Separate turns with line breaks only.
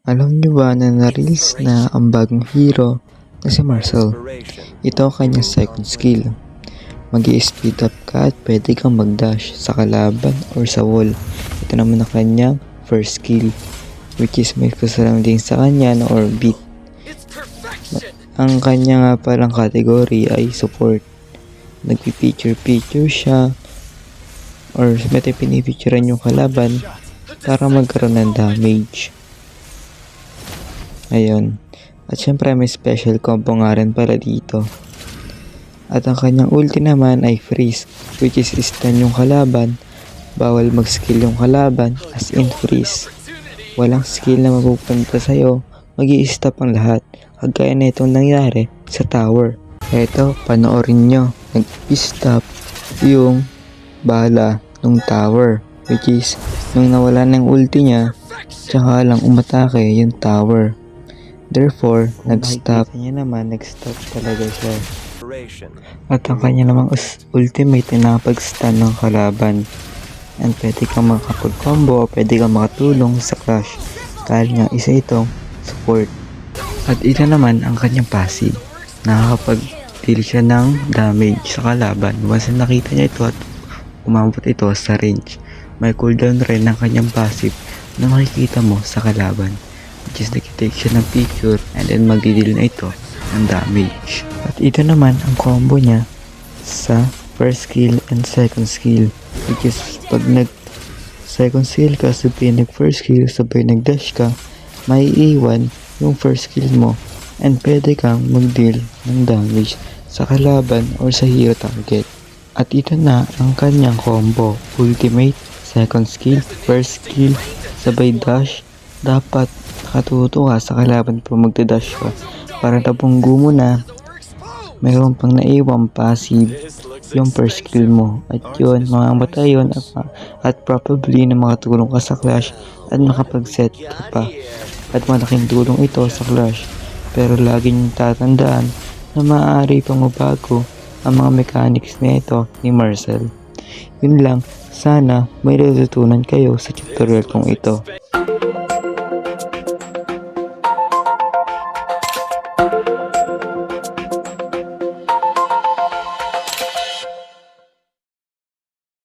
Alam niyo ba na na-reels na ang bagong hero na si Marcel? Ito ang kanyang second skill. Mag-i-speed up ka at pwede kang mag-dash sa kalaban or sa wall. Ito naman ang kanyang first skill, which is may kasalang sa kanya na orbit. Ang kanya nga palang category ay support. Nagpi-picture siya or may pinipicturean yung kalaban para magkaroon ng damage. Ayun. At syempre may special combo nga rin pala dito. At ang kanyang ulti naman ay freeze, which is stun yung kalaban. Bawal mag-skill yung kalaban, as in freeze. Walang skill na mapupunta sa'yo, mag-i-stop ang lahat. Kagaya na itong nangyari sa tower. Eto, panoorin nyo. Nag-stop yung bala ng tower. Which is, nung nawala ng ulti niya, tsaka lang umatake yung tower. Therefore, nag-stop talaga siya. At ang kanya namang ultimate ay nakapag-stun ng kalaban. And pwede kang makapag-combo o pwede kang makatulong sa clash. Dahil nga isa itong support. At ito naman ang kanyang passive. Nakakapag-deal siya ng damage sa kalaban. Once na nakita niya ito at umabot ito sa range, may cooldown rin ng kanyang passive na makikita mo sa kalaban. Which is nag-take siya ng picture and then magdi-deal na ito ng damage. At ito naman ang combo niya sa first skill and second skill. Which is pag nag-second skill ka, sabay nag-first skill, sabay nag-dash ka, may iwan yung first skill mo and pwede kang mag-deal ng damage sa kalaban or sa hero target. At ito na ang kanyang combo. Ultimate, second skill, first skill, sabay dash. Dapat nakatuto ka sa kalaban pa magda-dash ka para nabunggo mo na mayroon pang naiwang passive yung first skill mo. At yun, mamamatay yun at probably na makatulong ka sa clash at makapag-set ka pa. At malaking tulong ito sa clash. Pero lagi niyong tatandaan na maaari pang mabago ang mga mechanics na ito ni Marcel. Yun lang, sana may natutunan kayo sa tutorial kong ito.